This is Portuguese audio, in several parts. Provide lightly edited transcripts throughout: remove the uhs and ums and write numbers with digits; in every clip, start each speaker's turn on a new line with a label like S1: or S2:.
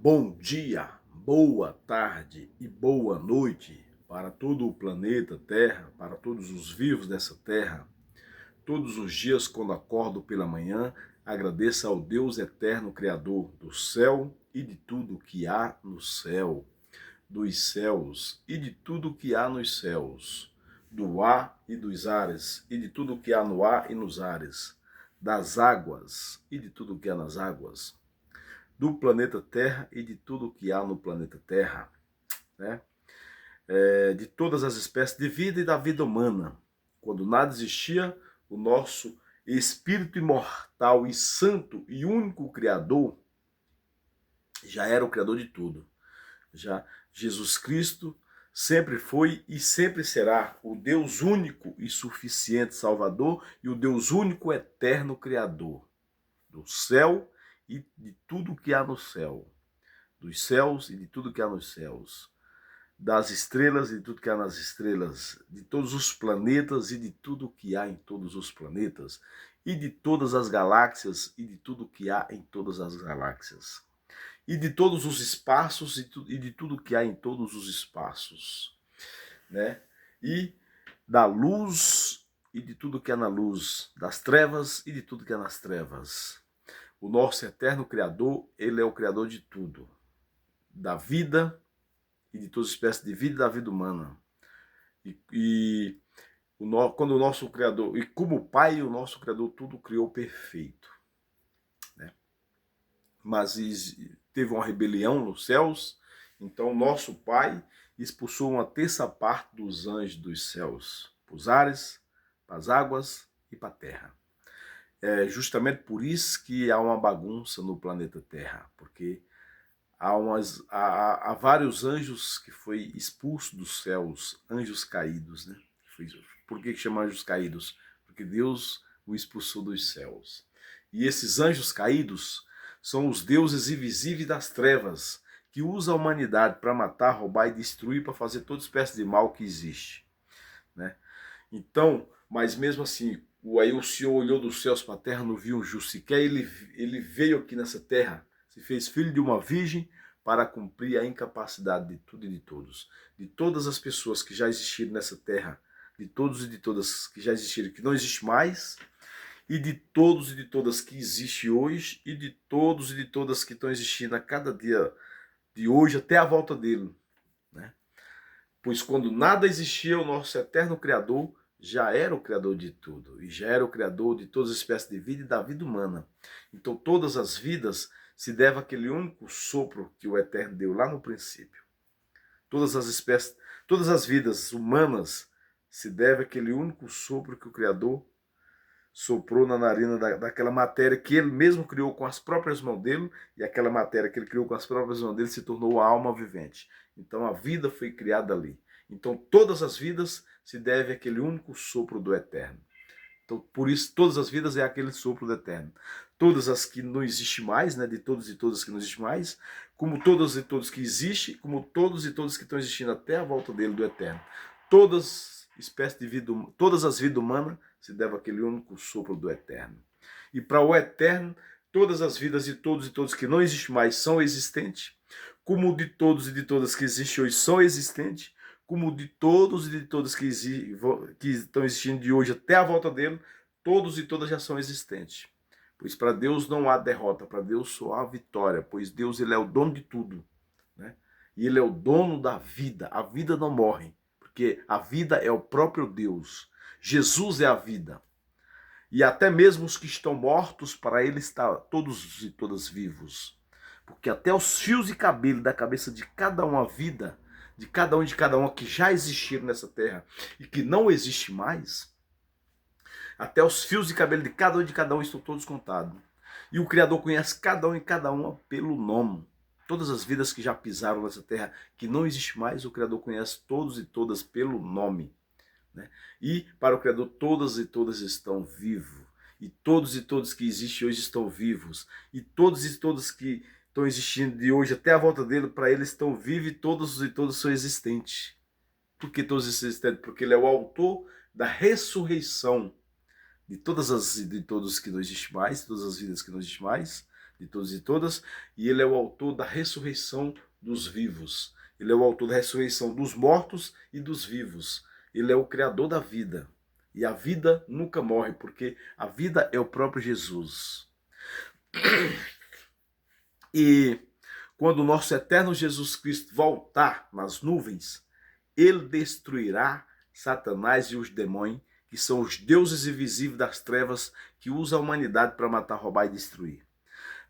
S1: Bom dia, boa tarde e boa noite para todo o planeta Terra, para todos os vivos dessa terra. Todos os dias, quando acordo pela manhã, agradeça ao Deus eterno, Criador do céu e de tudo que há no céu, dos céus e de tudo que há nos céus, do ar e dos ares e de tudo que há no ar e nos ares, das águas e de tudo que há nas águas, do planeta Terra e de tudo que há no planeta Terra, né? De todas as espécies de vida e da vida humana. Quando nada existia, o nosso Espírito imortal e santo e único Criador já era o Criador de tudo. Já Jesus Cristo sempre foi e sempre será o Deus único e suficiente Salvador e o Deus único eterno Criador do céu e de tudo que há no céu, dos céus e de tudo que há nos céus, das estrelas e de tudo que há nas estrelas, de todos os planetas e de tudo que há em todos os planetas, e de todas as galáxias e de tudo que há em todas as galáxias, e de todos os espaços e de tudo que há em todos os espaços, né? E da luz e de tudo que há na luz, das trevas e de tudo que há nas trevas. O nosso eterno Criador, ele é o Criador de tudo, da vida e de todas as espécies de vida e da vida humana. Quando o nosso Criador, e como Pai, o nosso Criador tudo criou perfeito, né? Mas teve uma rebelião nos céus, então o nosso Pai expulsou uma terça parte dos anjos dos céus, para os ares, para as águas e para a terra. É justamente por isso que há uma bagunça no planeta Terra, porque há vários anjos que foi expulso dos céus, anjos caídos, né? Por que chama anjos caídos? Porque Deus o expulsou dos céus. E esses anjos caídos são os deuses invisíveis das trevas, que usam a humanidade para matar, roubar e destruir, para fazer toda espécie de mal que existe, né? Então, mas mesmo assim, aí o Senhor olhou dos céus para a terra, não viu um justo sequer, ele veio aqui nessa terra, se fez filho de uma virgem para cumprir a incapacidade de tudo e de todos. De todas as pessoas que já existiram nessa terra, de todos e de todas que já existiram, que não existe mais, e de todos e de todas que existe hoje, e de todos e de todas que estão existindo a cada dia de hoje até a volta dele, né? Pois quando nada existia, o nosso eterno Criador já era o Criador de tudo, e já era o Criador de todas as espécies de vida e da vida humana. Então todas as vidas se devem àquele único sopro que o Eterno deu lá no princípio. Todas as espécies, todas as vidas humanas se devem àquele único sopro que o Criador soprou na narina daquela matéria que ele mesmo criou com as próprias mãos dele, e aquela matéria que ele criou com as próprias mãos dele se tornou a alma vivente. Então a vida foi criada ali. Então todas as vidas se devem àquele único sopro do Eterno. Então, por isso, todas as vidas é aquele sopro do Eterno. Todas as que não existem mais, né, de todos e todas que não existem mais, como todas e todos que existem, como todos e todas que estão existindo até a volta dele, do Eterno. Todas espécies de vida, todas as vidas humanas se devem àquele único sopro do Eterno. E para o Eterno, todas as vidas de todos e todos que não existem mais são existentes, como de todos e de todas que existem hoje são existentes, como de todos e de todas que estão existindo de hoje até a volta dele, todos e todas já são existentes. Pois para Deus não há derrota, para Deus só há vitória, pois Deus ele é o dono de tudo, né? E ele é o dono da vida, a vida não morre, porque a vida é o próprio Deus. Jesus é a vida. E até mesmo os que estão mortos, para ele está todos e todas vivos. Porque até os fios de cabelo da cabeça de cada uma vida, de cada um e de cada uma que já existiram nessa terra e que não existe mais, até os fios de cabelo de cada um e de cada um estão todos contados. E o Criador conhece cada um e cada uma pelo nome. Todas as vidas que já pisaram nessa terra, que não existe mais, o Criador conhece todos e todas pelo nome, né? E para o Criador todas e todas estão vivos. E todos que existem hoje estão vivos. E todas que estão existindo de hoje até a volta dele, para ele estão vivos e todos são existentes. Por que todos existentes? Porque ele é o autor da ressurreição de todas as de todos que não existem mais, todas as vidas que não existem mais, de todos e todas, e ele é o autor da ressurreição dos vivos. Ele é o autor da ressurreição dos mortos e dos vivos. Ele é o criador da vida. E a vida nunca morre, porque a vida é o próprio Jesus. E quando o nosso eterno Jesus Cristo voltar nas nuvens, ele destruirá Satanás e os demônios, que são os deuses invisíveis das trevas, que usam a humanidade para matar, roubar e destruir.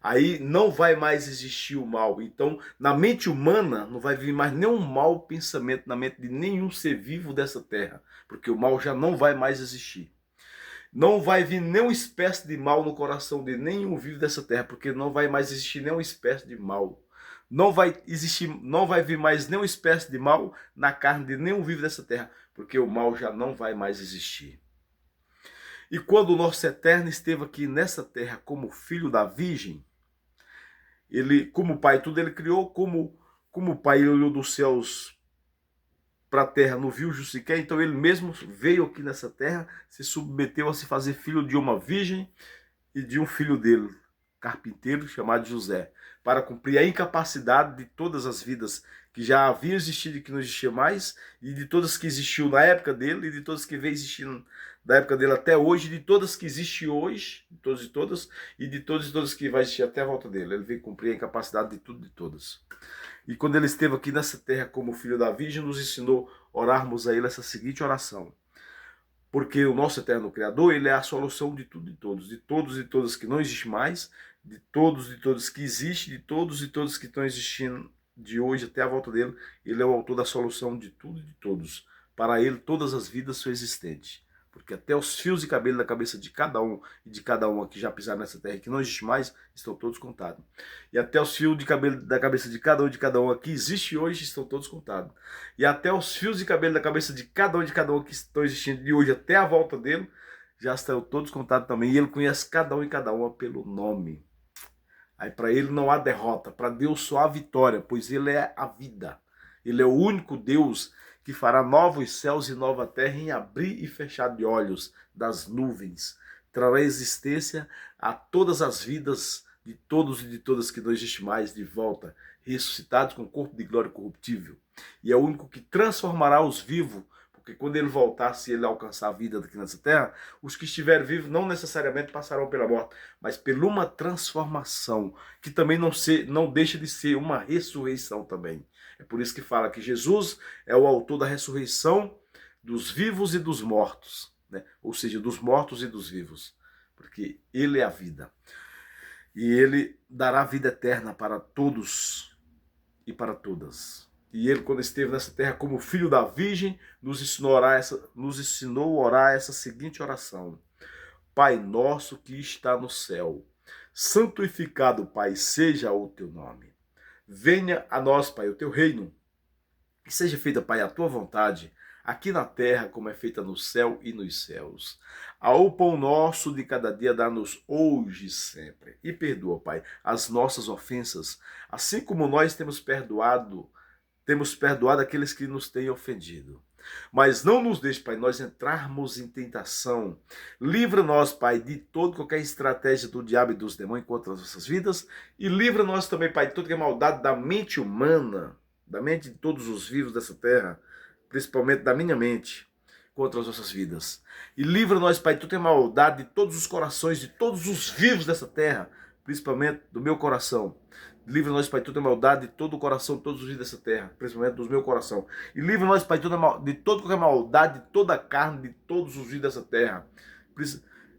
S1: Aí não vai mais existir o mal. Então, na mente humana, não vai vir mais nenhum mau pensamento na mente de nenhum ser vivo dessa terra, porque o mal já não vai mais existir. Não vai vir nenhuma espécie de mal no coração de nenhum vivo dessa terra, porque não vai mais existir nenhuma espécie de mal. Não vai vir mais nenhuma espécie de mal na carne de nenhum vivo dessa terra, porque o mal já não vai mais existir. E quando o nosso Eterno esteve aqui nessa terra como filho da Virgem, ele, como Pai, tudo ele criou, como o Pai ele olhou dos céus para a terra, não viu sequer, então ele mesmo veio aqui nessa terra, se submeteu a se fazer filho de uma virgem e de um filho dele, carpinteiro, chamado José, para cumprir a incapacidade de todas as vidas que já haviam existido e que não existiam mais, e de todas que existiu na época dele, e de todas que vem existindo da época dele até hoje, de todas que existem hoje, de todas e todas, e de todas e todas que vai existir até a volta dele. Ele veio cumprir a incapacidade de tudo e de todas. E quando ele esteve aqui nessa terra como filho da Virgem, nos ensinou a orarmos a ele essa seguinte oração. Porque o nosso eterno Criador, ele é a solução de tudo e todos e todas que não existem mais, de todos e todas que existem, de todos e todas que estão existindo de hoje até a volta dele. Ele é o autor da solução de tudo e de todos. Para ele, todas as vidas são existentes. Porque até os fios de cabelo da cabeça de cada um e de cada uma que já pisaram nessa terra, que não existe mais, estão todos contados. E até os fios de cabelo da cabeça de cada um e de cada uma que existe hoje, estão todos contados. E até os fios de cabelo da cabeça de cada um que estão existindo de hoje até a volta dele, já estão todos contados também. E ele conhece cada um e cada uma pelo nome. Aí para ele não há derrota, para Deus só há vitória, pois ele é a vida. Ele é o único Deus que fará novos céus e nova terra em abrir e fechar de olhos das nuvens. Trará existência a todas as vidas de todos e de todas que não existem mais de volta, ressuscitados com corpo de glória corruptível. E é o único que transformará os vivos, porque quando ele voltar, se ele alcançar a vida aqui nessa terra, os que estiverem vivos não necessariamente passarão pela morte, mas por uma transformação, que também não deixa de ser uma ressurreição também. É por isso que fala que Jesus é o autor da ressurreição dos vivos e dos mortos, né? Ou seja, dos mortos e dos vivos, porque ele é a vida. E ele dará vida eterna para todos e para todas. E ele, quando esteve nessa terra como filho da Virgem, nos ensinou a orar essa seguinte oração. Pai nosso que está no céu, santificado, Pai, seja o teu nome. Venha a nós, Pai, o teu reino. Que seja feita, Pai, a tua vontade, aqui na terra como é feita no céu e nos céus. Ao pão nosso de cada dia dá-nos hoje e sempre. E perdoa, Pai, as nossas ofensas, assim como nós temos perdoado aqueles que nos têm ofendido. Mas não nos deixe, Pai, nós entrarmos em tentação. Livra-nos, Pai, de toda qualquer estratégia do diabo e dos demônios contra as nossas vidas. E livra-nos também, Pai, de toda a maldade da mente humana, da mente de todos os vivos dessa terra, principalmente da minha mente, contra as nossas vidas. E livra-nos, Pai, de toda a maldade de todos os corações, de todos os vivos dessa terra, principalmente do meu coração. Livra-nos, Pai, de toda a maldade de todo o coração, de todos os vivos dessa terra, principalmente do meu coração. E livra-nos, Pai, de toda qualquer maldade, de toda a carne, de todos os vivos dessa terra,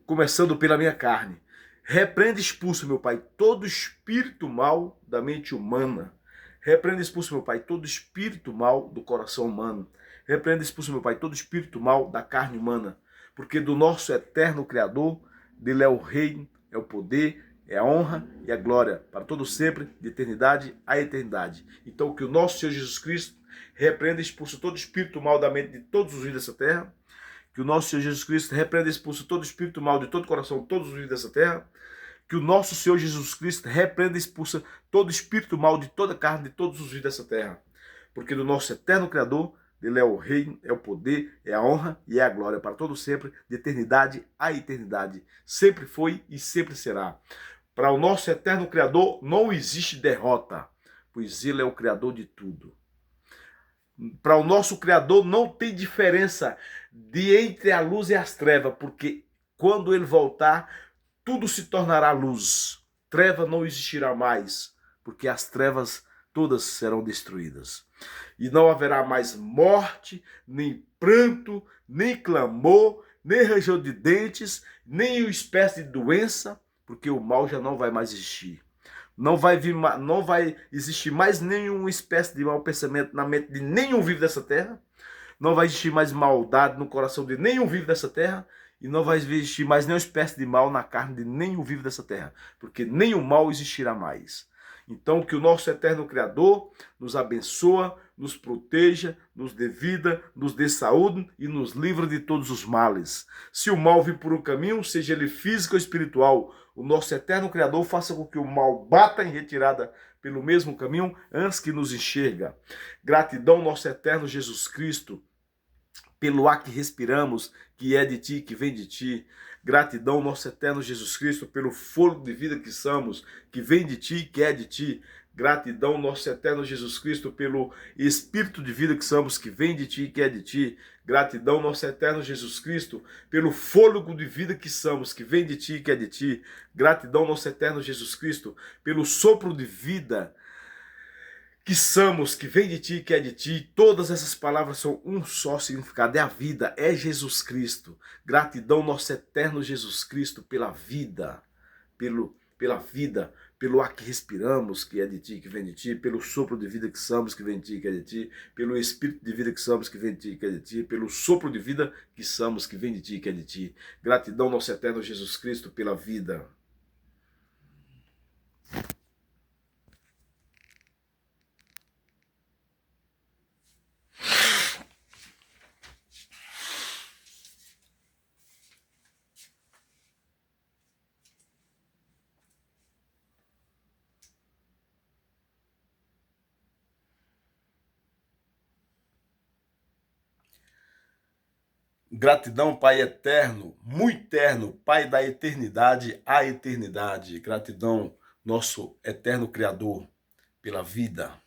S1: começando pela minha carne. Repreende e expulsa, meu Pai, todo espírito mal da mente humana. Repreende e expulsa, meu Pai, todo espírito mal do coração humano. Repreende e expulsa, meu Pai, todo espírito mal da carne humana. Porque do nosso eterno Criador, dele é o reino, é o poder, é a honra e a glória para todo sempre, de eternidade a eternidade. Então que o nosso Senhor Jesus Cristo repreenda e expulse todo espírito mal da mente de todos os vivos dessa terra. Que o nosso Senhor Jesus Cristo repreenda e expulse todo espírito mal de todo coração de todos os vivos dessa terra. Que o nosso Senhor Jesus Cristo repreenda e expulse todo espírito mal de toda carne de todos os vivos dessa terra. Porque do nosso eterno Criador, ele é o reino, é o poder, é a honra e é a glória para todo sempre, de eternidade a eternidade. Sempre foi e sempre será. Para o nosso eterno Criador não existe derrota, pois Ele é o Criador de tudo. Para o nosso Criador não tem diferença entre a luz e as trevas, porque quando Ele voltar, tudo se tornará luz. Treva não existirá mais, porque as trevas todas serão destruídas. E não haverá mais morte, nem pranto, nem clamor, nem ranger de dentes, nem espécie de doença, porque o mal já não vai mais existir. Não vai existir mais nenhuma espécie de mau pensamento na mente de nenhum vivo dessa terra. Não vai existir mais maldade no coração de nenhum vivo dessa terra. E não vai existir mais nenhuma espécie de mal na carne de nenhum vivo dessa terra. Porque nenhum mal existirá mais. Então, que o nosso eterno Criador nos abençoa, nos proteja, nos dê vida, nos dê saúde e nos livre de todos os males. Se o mal vir por um caminho, seja ele físico ou espiritual, o nosso eterno Criador faça com que o mal bata em retirada pelo mesmo caminho antes que nos enxerga. Gratidão, nosso eterno Jesus Cristo, pelo ar que respiramos, que é de ti, que vem de ti. Gratidão, nosso eterno Jesus Cristo, pelo fôlego de vida que somos, que vem de ti, que é de ti. Gratidão, nosso eterno Jesus Cristo, pelo espírito de vida que somos, que vem de ti, que é de ti. Gratidão, nosso eterno Jesus Cristo, pelo fôlego de vida que somos, que vem de ti, que é de ti. Gratidão, nosso eterno Jesus Cristo, pelo sopro de vida que somos, que vem de ti, que é de ti. Todas essas palavras são um só significado, é a vida, é Jesus Cristo. Gratidão, nosso eterno Jesus Cristo, pela vida, pela vida, pelo ar que respiramos, que é de ti, que vem de ti, pelo sopro de vida que somos, que vem de ti, que é de ti, pelo espírito de vida que somos, que vem de ti, que é de ti, pelo sopro de vida que somos, que vem de ti, que é de ti. Gratidão, nosso eterno Jesus Cristo, pela vida. Gratidão, Pai eterno, muito eterno, Pai da eternidade à eternidade. Gratidão, nosso eterno Criador, pela vida.